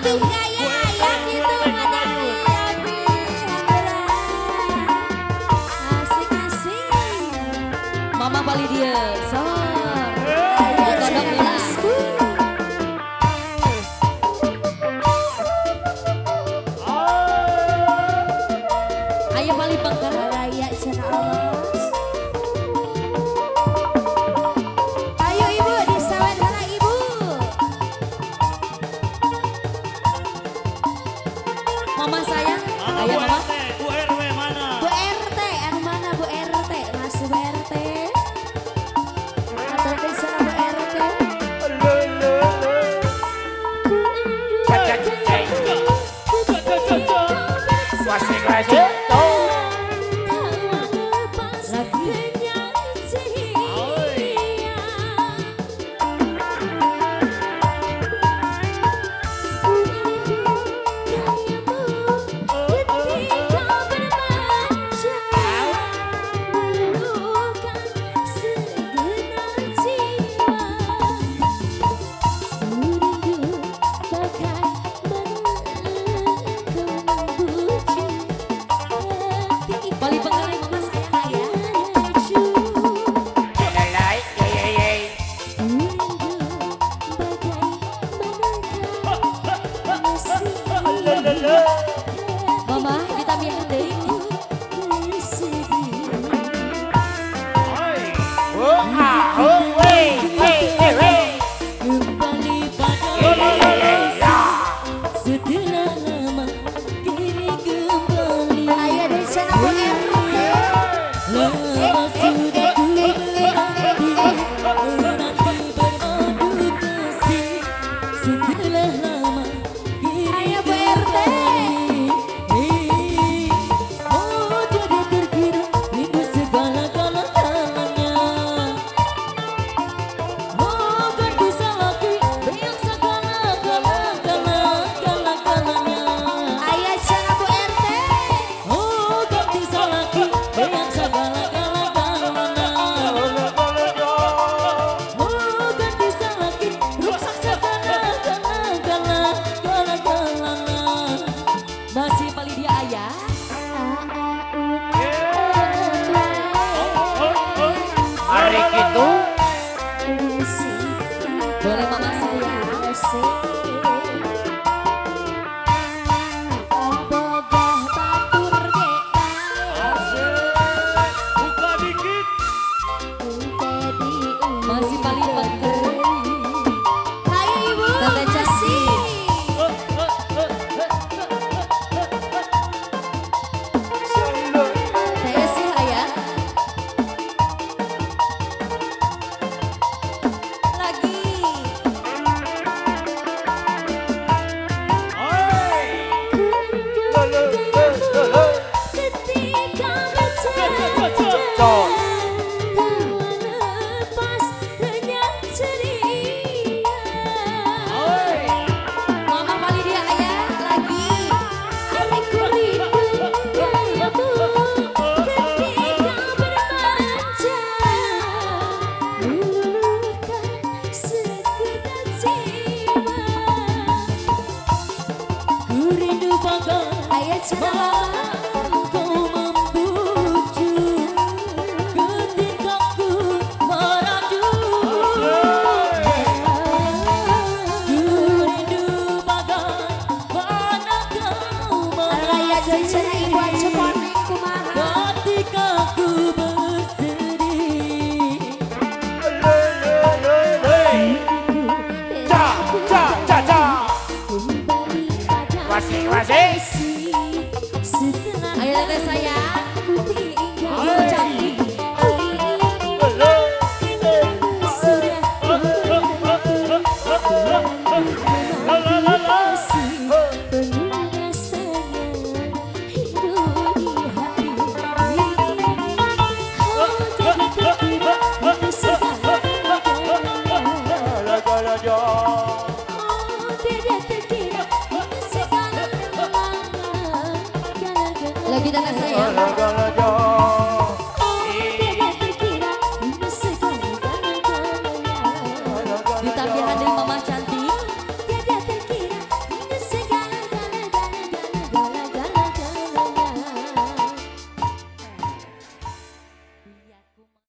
tahu. Mama Bali dia, sor. Kodok bilasku. Ayo Bali Bangka. Raya Ceraos. Ayo ibu disawen sana ibu. Mama sayang, ayo mama. Bu RW mana? Bu RT, anu mana Bu RT? Masih Bu RT. Atau di sana Bu RT. Bali Bangka mama sayang ya. Mama vitamin deui. Ayo dari sana Bu Ayo Bu RT. Ayo sana Bu RT. Masih Bali dia ayah. Hari itu Boleh mama sayang. Bogah batur Buka dikit. masih Bali Bangka. Hai ibu. Tante Casi. Tesi ayah. Lagi. Ketika berjalan lepas dengan ceria. Mama Bali dia ayah lagi. Aku rindu kamu ketika bermanja meluluhkan segenap jiwa. Ku rindu bangga Ayah cerah. kau membujuk ketika ku meraju. Ku rindu bagaimana kau Raya mengasih cerah ibu aja konek kumaha. ketika ku bersedih. Kembali pada Wasik. setelah ayo tete sayang. Ibu cantik. Sudah penuh rasanya hidup di hati. Oh jadi terkira itu segala oh tidak terkira itu segala lagi tete sayang.